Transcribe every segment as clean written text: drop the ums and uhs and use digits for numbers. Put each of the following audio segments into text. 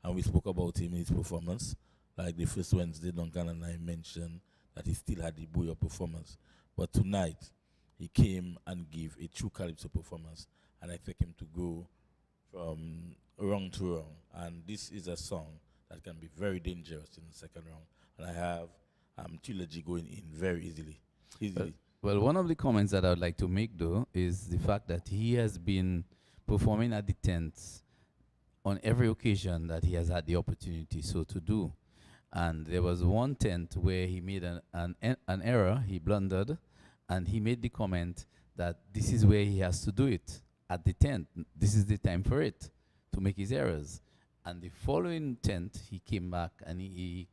and we spoke about him in his performance. Like the first Wednesday, Duncan and I mentioned that he still had the booyah performance. But tonight, he came and gave a true Calypso performance, and I expect him to go from wrong to wrong. And this is a song that can be very dangerous in the second round. And I have Trilogy going in very easily. Well, well, one of the comments that I would like to make, though, is the fact that he has been performing at the tents on every occasion that he has had the opportunity so to do. And there was one tent where he made an error, he blundered, and he made the comment that this is where he has to do it, at the tent. This is the time for it, to make his errors. And the following tent, he came back and he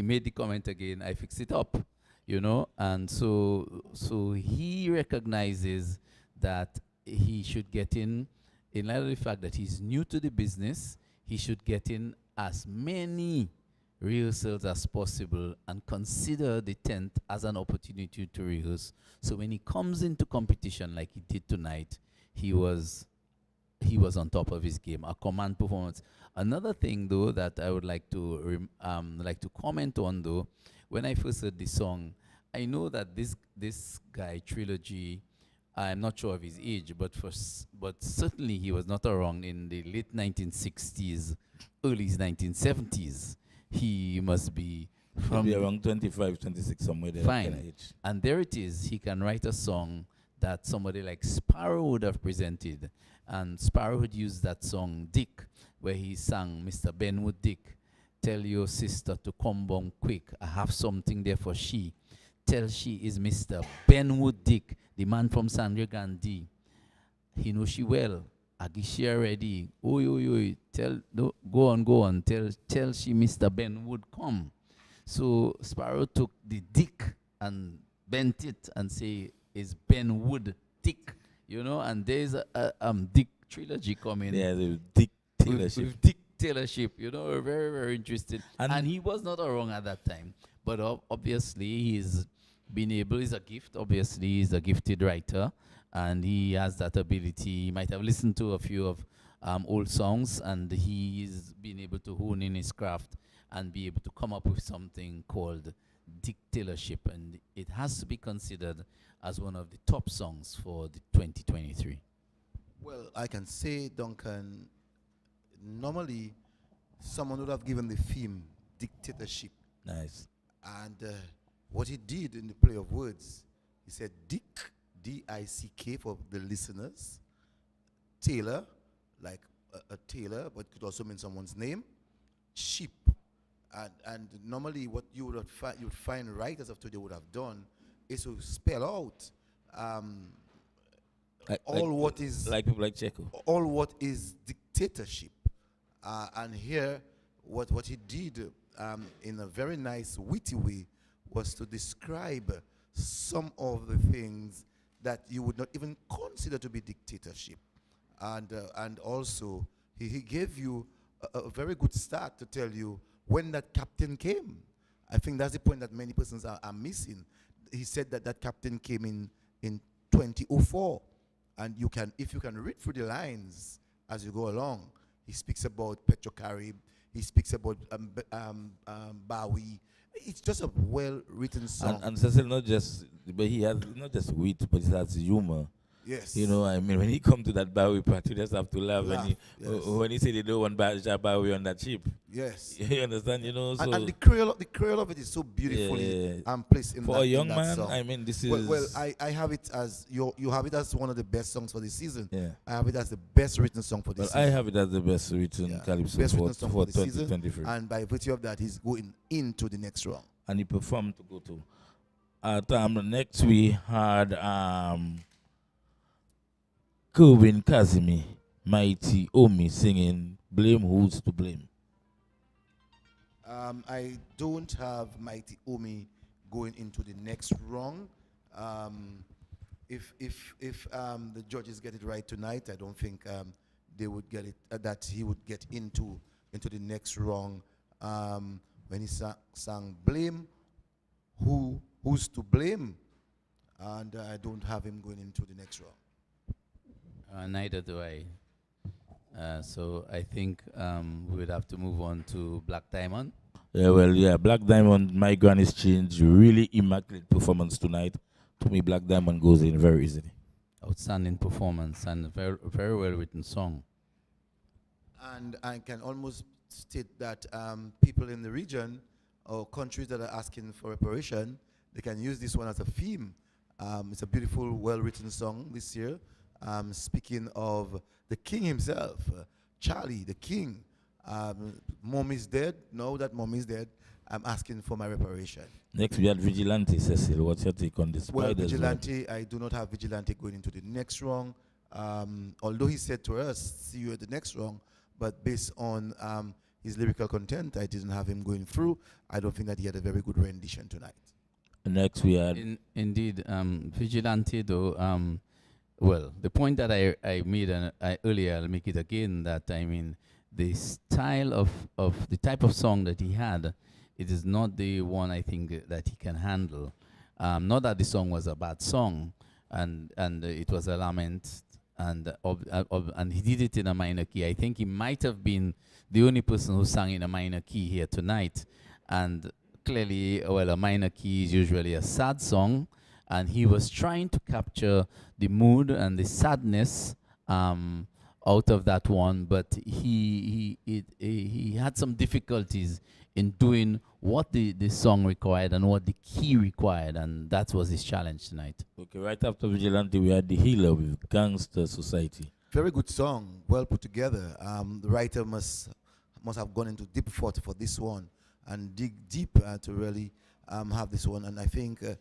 made the comment again, I fixed it up, you know? And so he recognizes that he should get in light of the fact that he's new to the business, he should get in as many rehearsals as possible and consider the tent as an opportunity to rehearse. So when he comes into competition like he did tonight, he was on top of his game, a command performance. Another thing though that I would like to comment on though, when I first heard the song, I know that this guy Trilogy, I'm not sure of his age, but certainly he was not around in the late 1960s, early 1970s. He must be from maybe around 25, 26, somewhere there. fine. Kind of age. And there it is. He can write a song that somebody like Sparrow would have presented. And Sparrow had used that song, Dick, where he sang, Mr. Benwood Dick, tell your sister to come on quick. I have something there for she. Tell she is Mr. Benwood Dick, the man from Sandra Gandhi. He know she well. Agishi already. Oi. Tell, no, go on. Tell she Mr. Benwood come. So Sparrow took the Dick and bent it and say, is Benwood Dick, you know? And there's a Dick Trilogy coming. Yeah, the Dick Taylorship. With Dick Taylorship, you know, very, very interesting. And he was not wrong at that time. But obviously, he's been able, he's a gift. Obviously, he's a gifted writer. And he has that ability. He might have listened to a few of old songs, and he's been able to hone in his craft and be able to come up with something called Dictatorship. And it has to be considered as one of the top songs for the 2023. Well, I can say, Duncan, normally someone would have given the theme dictatorship. Nice. And what he did in the play of words, he said Dick, D-I-C-K for the listeners, Taylor, like a tailor, but could also mean someone's name, sheep. And normally what you would find writers of today would have done is to spell out what is like people like Checo. all what is dictatorship. And here, what he did in a very nice, witty way was to describe some of the things that you would not even consider to be dictatorship. And also, he gave you a very good start to tell you when that captain came. I think that's the point that many persons are missing. He said that captain came in 2004. And if you can read through the lines as you go along, he speaks about Petrocarib, he speaks about Bowie. It's just a well-written song. And Cecil, he has not just wit, but he has humor. Yes. You know, I mean, when he come to that Bowie part, you just have to laugh. When he say they don't want Bowie on that ship. Yes. You understand? You know, so and the Creole of it is so beautifully placed in for that, a young in that man. song. I mean, this is well, I have it as you have it as one of the best songs for this season. Yeah. I have it as the best written song for this season. I have it as the best written Calypso best written song for the season, 2023. and by virtue of that, he's going into the next round. And he performed to go to. Next we had Kerwin Kazimi, Mighty Omi singing Blame Who's to Blame. I don't have Mighty Omi going into the next round. If the judges get it right tonight, I don't think they would get it. That he would get into the next round. When he sang Blame, who's to blame? And I don't have him going into the next round. Neither do I. So I think we would have to move on to Black Diamond. Yeah, well, yeah, Black Diamond, my Granny's Change, really immaculate performance tonight. To me, Black Diamond goes in very easily. Outstanding performance and a very, very well written song. And I can almost state that people in the region or countries that are asking for reparation, they can use this one as a theme. It's a beautiful, well-written song this year. Speaking of the king himself, Charlie, the king. Mom is dead. Now that mom is dead, I'm asking for my reparation. Next, we had Vigilante, Cecil. What's your take on this? Well, Vigilante, I do not have Vigilante going into the next round. Although he said to us, see you at the next round, but based on his lyrical content, I didn't have him going through. I don't think that he had a very good rendition tonight. Next, we had Indeed, Vigilante, though, well, the point that I made earlier, I'll make it again, that I mean, the style of the type of song that he had, it is not the one I think that he can handle. Not that the song was a bad song, and it was a lament, and he did it in a minor key. I think he might have been the only person who sang in a minor key here tonight, and clearly, well, a minor key is usually a sad song, and he was trying to capture the mood and the sadness out of that one, but he had some difficulties in doing what the song required and what the key required, and that was his challenge tonight. okay. Right after Vigilante, we had The Healer with Gangster Society. Very good song, well put together. The writer must have gone into deep thought for this one and dig deep to really have this one. And I think the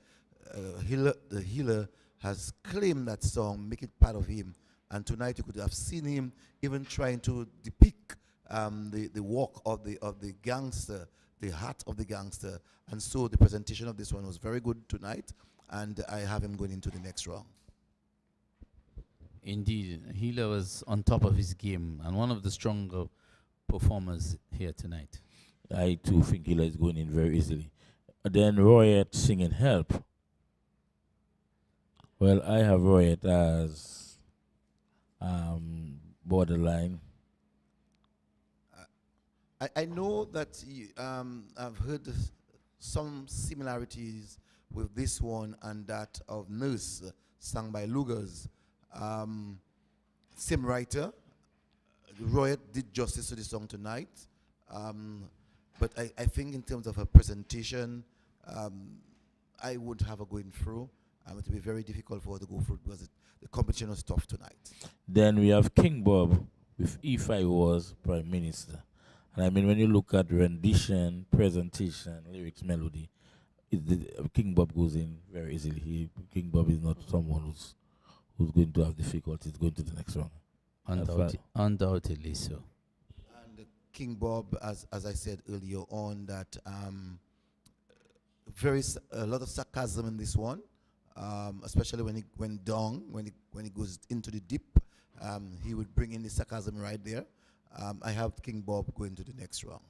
Healer has claimed that song, make it part of him. And tonight you could have seen him even trying to depict the walk of the gangster, the heart of the gangster. And so the presentation of this one was very good tonight, and I have him going into the next round. Indeed, Healer was on top of his game and one of the stronger performers here tonight. I too think Healer is going in very easily. Then Royet singing Help. Well, I have Royet as borderline. I know that I've heard some similarities with this one and that of Nurse, sung by Lugers. Same writer. Roy did justice to the song tonight. But I think in terms of her presentation, I would have her going through. It would be very difficult for her to go through because the competition was tough tonight. Then we have King Bob with If I Was Prime Minister. And I mean, when you look at rendition, presentation, lyrics, melody, King Bob goes in very easily. King Bob is not someone who's going to have difficulties going to the next round. Undoubtedly so. And King Bob, as I said earlier on, that a lot of sarcasm in this one, especially when he went down, when he goes into the deep, he would bring in the sarcasm right there. I have King Bob going to the next round.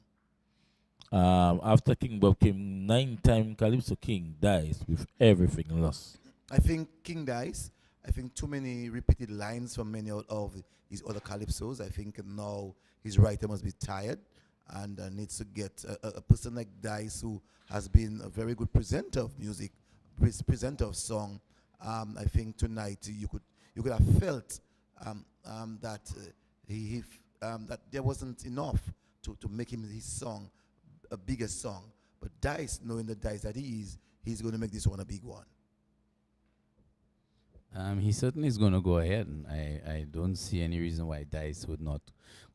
After King Bob came 9-time Calypso King Dies with Everything Lost. I think King Dies. I think too many repeated lines from many of his other calypsos. I think now his writer must be tired and needs to get a person like Dice, who has been a very good presenter of music, presenter of song. I think tonight you could have felt that that there wasn't enough to make him his song a bigger song. But Dice, knowing the Dice that he's going to make this one a big one. He certainly is going to go ahead. And I don't see any reason why Dice would not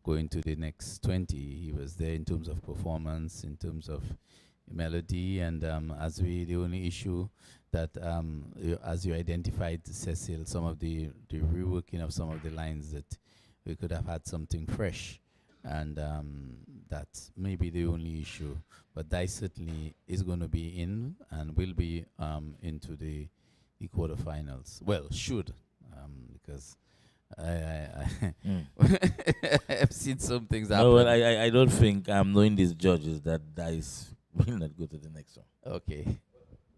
go into the next 20. He was there in terms of performance, in terms of melody, and the only issue that, as you identified, Cecil, some of the reworking of some of the lines that we could have had something fresh, and that's maybe the only issue. But Dice certainly is going to be in and will be into the quarterfinals. Well, should, because I've seen some things happen. No, well, I don't think, knowing these judges, that Dice will not go to the next one. Okay.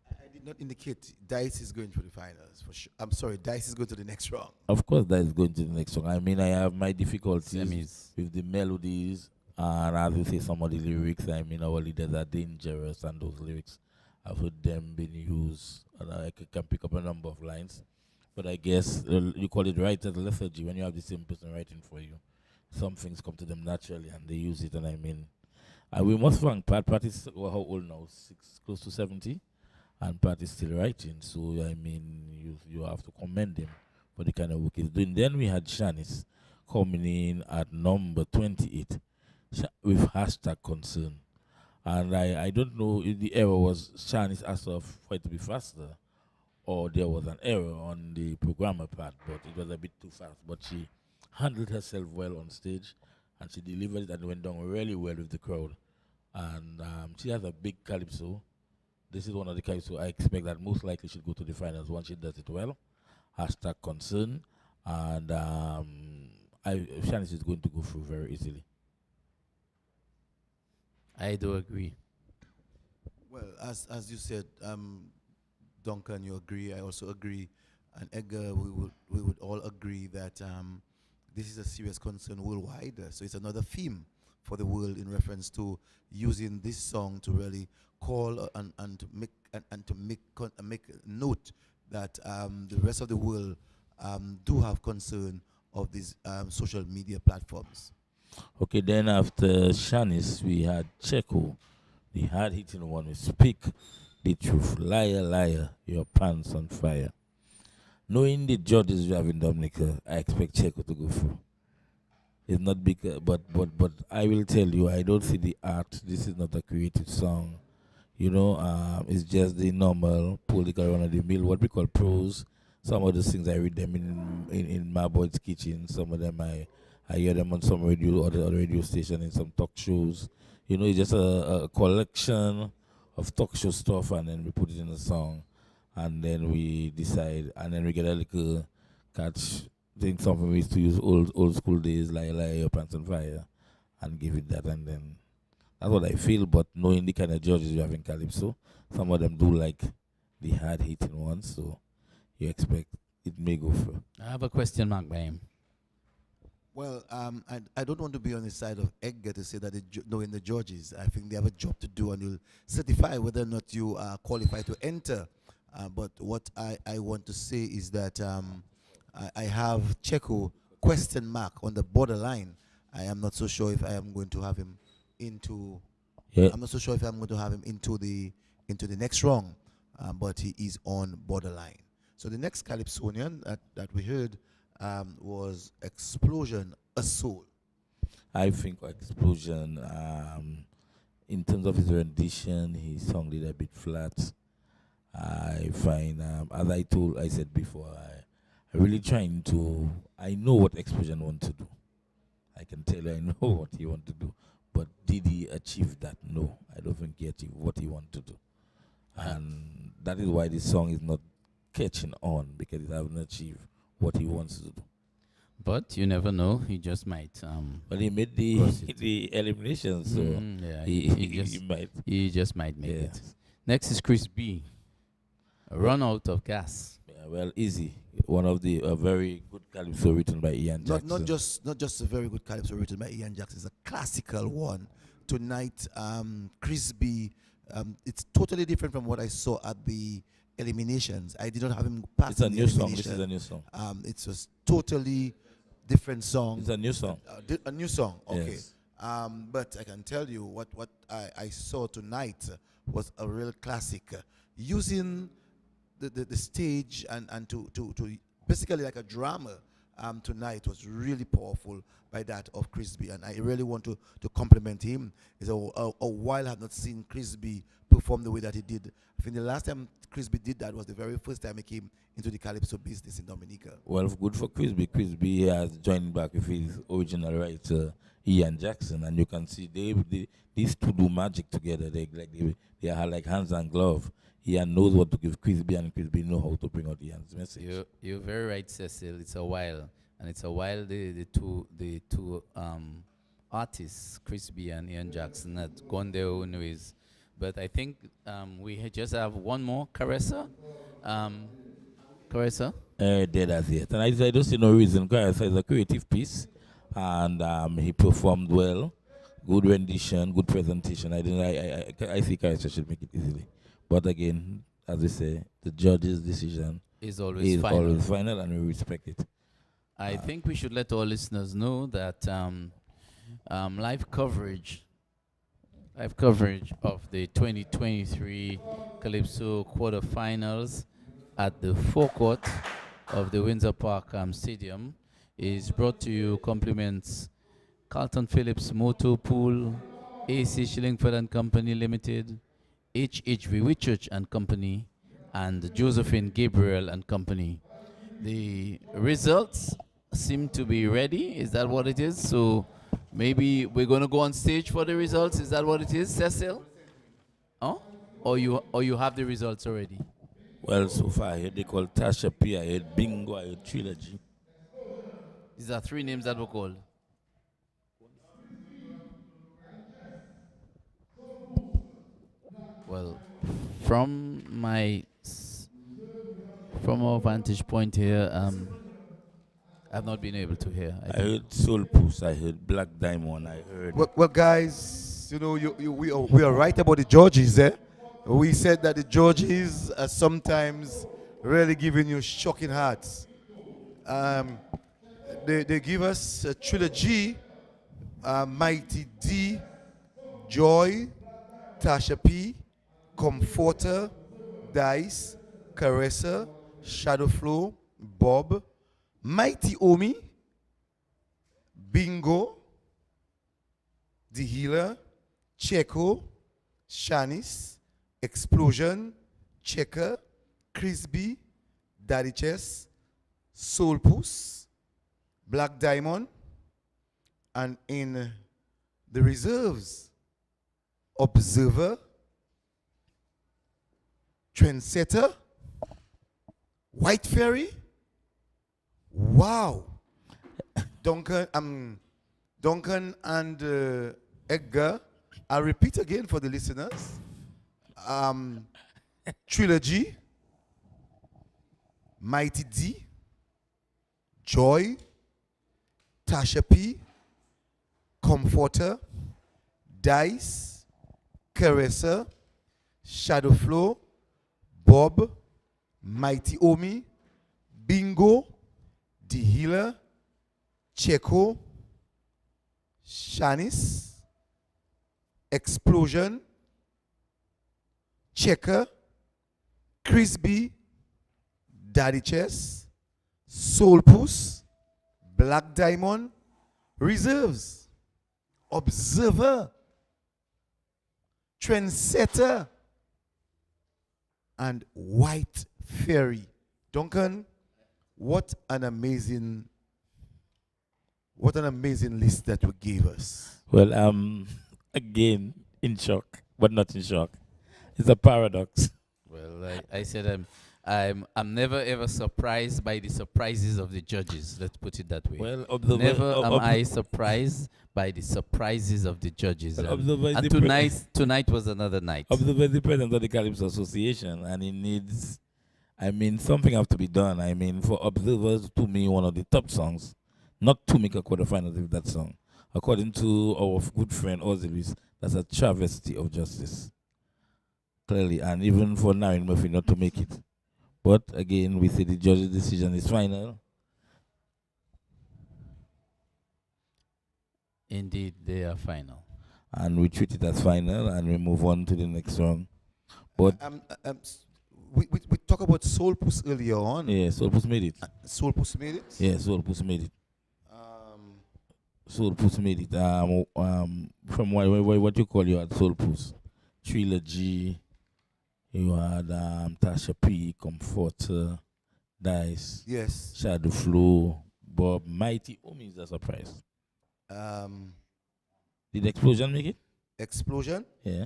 I did did not indicate Dice is going to the finals for sure. I'm sorry, Dice is going to the next round. Of course, that is going to the next song. I mean, I have my difficulties Semis. with the melodies, and as you say, some of the lyrics. I mean, our leaders are dangerous, and those lyrics, I've heard them being used, and I can pick up a number of lines. But I guess you call it writer's lethargy when you have the same person writing for you. Some things come to them naturally, and they use it. And I mean, we must thank Pat. Pat is how old now? Close to 70, and Pat is still writing. So I mean, you have to commend him for the kind of work he's doing. Then we had Shanice coming in at number 28 with hashtag concern. And I don't know if the error was Shanice asked for it to be faster, or there was an error on the programmer part, but it was a bit too fast. But she handled herself well on stage, and she delivered it and went down really well with the crowd. And she has a big calypso. This is one of the calypso I expect that most likely she'll go to the finals once she does it well. Hashtag concern. And Shanice is going to go through very easily. I do agree. Well, as you said, Duncan, you agree. I also agree, and Edgar, we would all agree that this is a serious concern worldwide. So it's another theme for the world in reference to using this song to really call and to make note that the rest of the world do have concern of these social media platforms. Okay, then after Shanice, we had Checo, the hard hitting one. We speak the truth, liar, liar, your pants on fire. Knowing the judges you have in Dominica, I expect Checo to go through. It's not big, but I will tell you, I don't see the art. This is not a creative song. It's just the normal political run of the mill, what we call prose. Some of the things I read them in my boy's kitchen. Some of them I hear them on some radio or the other radio station in some talk shows. It's just a collection of talk show stuff, and then we put it in a song, and then we decide, and then we get a little catch. Think something we used to use old school days, like your pants on fire, and give it that, and then that's what I feel. But knowing the kind of judges you have in Calypso, some of them do like the hard hitting ones, so you expect it may go through. I have a question mark by him. Well, I don't want to be on the side of Edgar to say that knowing the judges, I think they have a job to do, and you'll certify whether or not you are qualified to enter. But what I want to say is that I have Checo question mark on the borderline. I am not so sure if I am going to have him into. Yeah. I'm not so sure if I'm going to have him into the next round, but he is on borderline. So the next Calypsonian that we heard was Explosion, A Soul. I think Explosion, in terms of his rendition, he sung it a bit flat. I find, as I said before, I really trying to, I know what Explosion want to do. I can tell you I know what he want to do. But did he achieve that? No, I don't think he achieved what he want to do. And that is why this song is not catching on, because he haven't achieved what he wants to do. But you never know, he just might. But he made the elimination, so yeah, he just might make Yeah. it. Next is Chris B. Run out of gas. Yeah, well, easy. One of the very good calypso written by Ian Jackson. Not just a very good calypso written by Ian Jackson. It's a classical one. Tonight, Chris B. It's totally different from what I saw at the eliminations. I did not have him pass. It's a the new song. elimination. This is a new song. It's a totally different song. It's a new song. A new song. Okay. Yes. But I can tell you what I saw tonight was a real classic. Using the stage and to basically like a drama tonight was really powerful by that of Chris B, and I really want to compliment him. It's a while I have not seen Chris B perform the way that he did. I think the last time Chris B did that was the very first time he came into the Calypso business in Dominica. Well, good for Chris B. Chris B has joined back with his original writer Ian Jackson, and you can see these two do magic together. They are like hands and glove. Ian knows what to give Chris B, and Chris B know how to bring out Ian's message. You're very right, Cecil. It's a while, and it's a while the two artists, Chris B and Ian Jackson, had gone their own ways. But I think just have one more, Caressa. Um, Caressa. Dead as yet. And I don't see no reason. Because it's a creative piece, and he performed well. Good rendition, good presentation. I didn't. I think Kaisa should make it easily. But again, as I say, the judge's decision Is always is final. always final, and we respect it. I think we should let all listeners know that live coverage of the 2023 Calypso quarterfinals at the forecourt of the Windsor Park Stadium is brought to you compliments Carlton Phillips Motor Pool, AC Shillingford and Company Limited, HHV Whitchurch and Company, and Josephine Gabriel and Company. The results seem to be ready. Is that what it is? So maybe we're going to go on stage for the results. Is that what it is, Cecil? Oh? Or you have the results already? Well, so far I heard they call Tasha P. I heard Bingo. I heard Trilogy. These are three names that were called. Well, from our vantage point here, I've not been able to hear. I heard Soul Puss. I heard Black Diamond. I heard. Well, guys, we are right about the judges, eh? We said that the judges are sometimes really giving you shocking hearts. They give us a trilogy, Mighty D, Joy, Tasha P, Comforter, Dice, Caressa, Shadow Flow, Bob, Mighty Omi, Bingo, The Healer, Checo, Shanice, Explosion, Checker, Crispy, Daddy Chess, Soul Puss, Black Diamond, and in the reserves, Observer, Trendsetter, White Fairy. Wow. Duncan and Edgar. I'll repeat again for the listeners. Trilogy, Mighty D, Joy, Tasha P, Comforter, Dice, Caressa, Shadow Flow, Bob, Mighty Omi, Bingo, The Healer, Checo, Shanice, Explosion, Checker, Crispy, Daddy Chess, Soul Puss, Black Diamond, Reserves, Observer, Trendsetter, and White Fairy. Duncan, what an amazing list that you gave us. Well, again, in shock, but not in shock. It's a paradox. Well, I said I'm never ever surprised by the surprises of the judges. Let's put it that way. Well, Never am I surprised by the surprises of the judges. Well, And tonight was another night. Observer is the president of the Calypso Association, and he needs, something have to be done. For Observers to me, one of the top songs, not to make a quarterfinals with that song. According to our good friend Osiris, that's a travesty of justice. Clearly, and even for Naren Murphy not to make it. But again, we say the judge's decision is final. Indeed, they are final. And we treat it as final, and we move on to the next one. But we talked about Soul Puss earlier on. yeah, Soul Puss made it. Soul Puss made it. Yeah, Soul Puss made it. Soul Puss made it. From what you call your Soul Puss Trilogy, you had Tasha P, Comforter, Dice, Yes. Shadow Flow, Bob, Mighty Omi is a surprise. Did Explosion make it? Explosion. Yeah.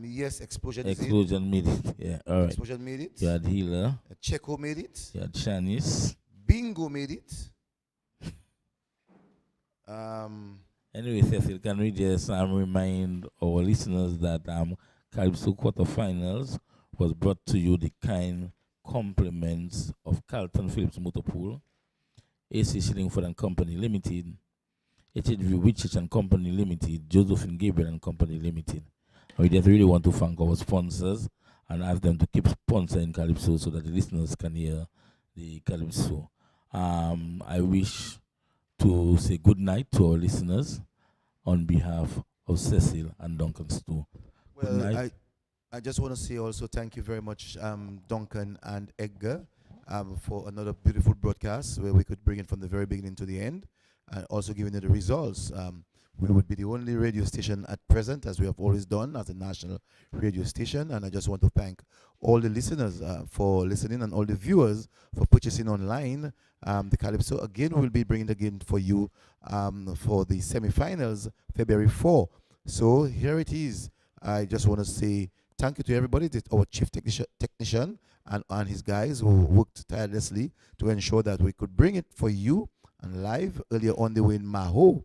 Yes, Explosion is it. Explosion made it. Yeah. All right. Explosion made it. You had Healer. Checo made it. You had Shanice. Bingo made it. Anyway, Cecil, can we just remind our listeners that Calypso quarterfinals was brought to you the kind compliments of Carlton Phillips Motor Pool, AC Shillingford and Company Limited, HHV Witchich and Company Limited, Josephine Gabriel and Company Limited. We just really want to thank our sponsors and ask them to keep sponsoring Calypso so that the listeners can hear the Calypso. I wish to say good night to our listeners on behalf of Cecil and Duncan Stu. Good night. I just want to say also thank you very much, Duncan and Edgar, for another beautiful broadcast where we could bring it from the very beginning to the end, and also giving you the results. We would be the only radio station at present, as we have always done, as a national radio station. And I just want to thank all the listeners for listening and all the viewers for purchasing online. The Calypso, again, we will be bringing it again for you for the semifinals, February 4. So here it is. I just want to say thank you to everybody, our chief technician and his guys who worked tirelessly to ensure that we could bring it for you and live earlier on the way in Maho.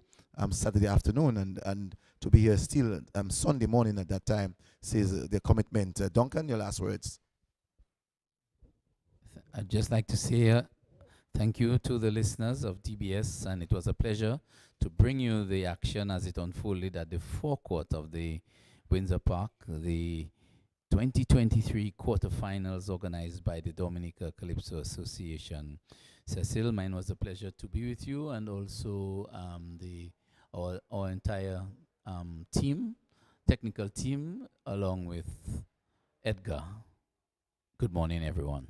Saturday afternoon, and to be here still Sunday morning at that time says the commitment. Duncan, your last words. I'd just like to say thank you to the listeners of DBS, and it was a pleasure to bring you the action as it unfolded at the forecourt of the Windsor Park, the 2023 quarterfinals organized by the Dominica Calypso Association. Cecil, mine was a pleasure to be with you, and also our entire team, technical team, along with Edgar. Good morning, everyone.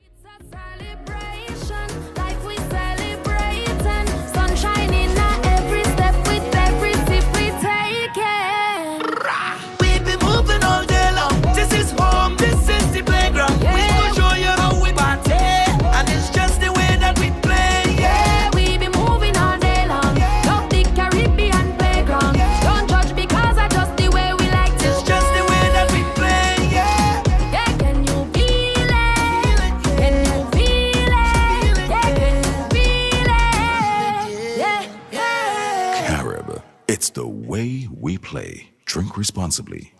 It's a celebration, like we celebrating, sunshine in every step with every sip we taking. We've been moving all day long. This is home, this is the playground. Yeah. We will show you how we party, and it's just the way that we play. Yeah, we be moving all day long. Love the Caribbean playground. Don't judge because I just the way we like to. It's just the way that we play. Yeah, Yeah, can you feel it? Can you feel it? Yeah, can you feel it? Yeah, yeah. Carib, it's the way we play. Drink responsibly.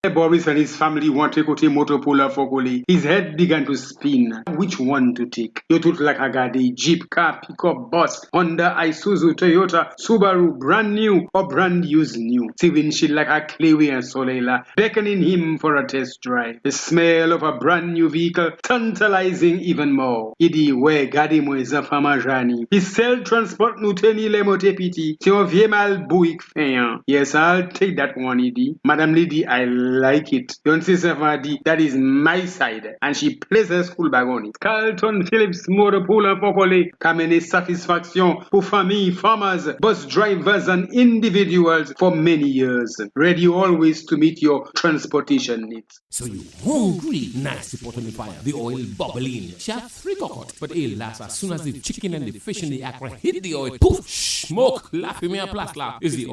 Boris and his family want to go to Motopola for Goli. His head began to spin. Which one to take? You took like a Agadi, Jeep, car, pickup, bus, Honda, Isuzu, Toyota, Subaru, brand new or brand used new. See windshield like a Clayway and Soleila, beckoning him for a test drive. The smell of a brand new vehicle, tantalizing even more. Idi we gadi mo famajani. His cell transport nuteni le motepiti. Si on vie mal bouik feyan. Yes, I'll take that one, Idi. Madame Lady, I like it. Don't say Safadi, that is my side. And she plays her school bag on it. Carlton Phillips Motor Pool and Fokole. Kamene satisfaction pour famille, farmers, bus drivers and individuals for many years. Ready always to meet your transportation needs. So you hungry, nasty pot on the fire, the oil bubbling, chef 3 coconut. But it lasts as soon as the chicken and the fish and the aqua hit the oil, poof, smoke, laughing me a plasla. Is the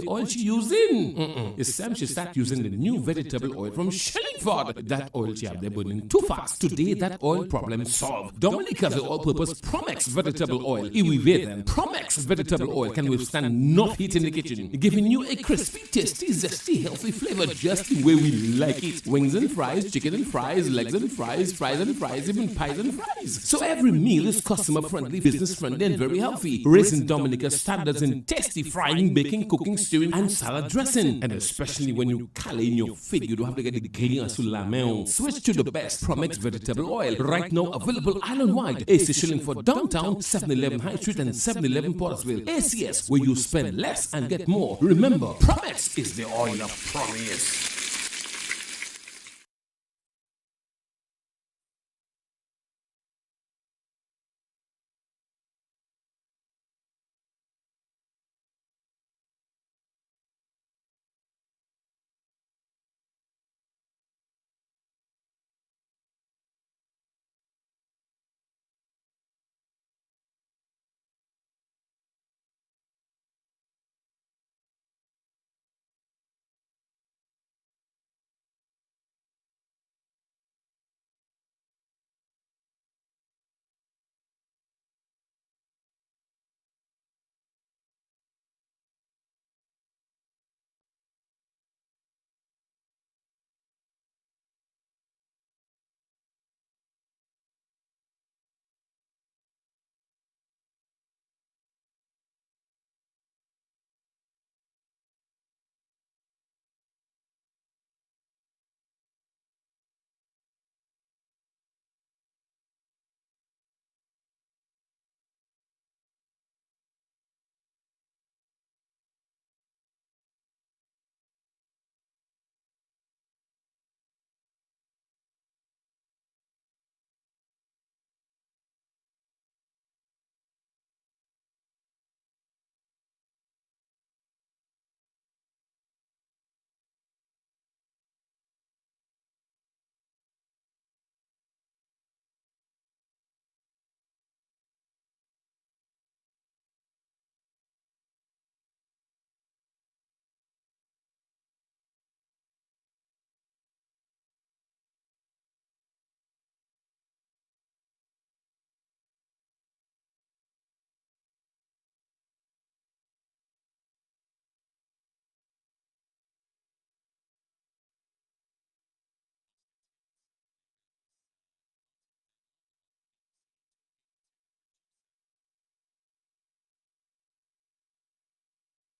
oil she using? It's Sam she start using the new vegetable oil from Shillingford. That oil she have they burning too fast. Today that oil problem solved. Dominica the all-purpose Promex vegetable oil. Iwive then. Promex vegetable oil can withstand enough heat in the kitchen, giving you a crispy, tasty, zesty, healthy flavor just the way we like it. Wings and fries, chicken and fries, legs and fries, fries and fries, even pies and fries. So every meal is customer friendly, business friendly, and very healthy, raising Dominica's standards in tasty frying, baking, cooking, stewing, and salad dressing. And especially when you cali in your fig, you don't have to get the green sur la main. Switch to the best Promex vegetable oil, right now available island-wide. AC Shillingford downtown, 7-Eleven High Street, and 7-Eleven Portsville. ACS, where you spend less and get more. Remember, Promex is the oil of promise.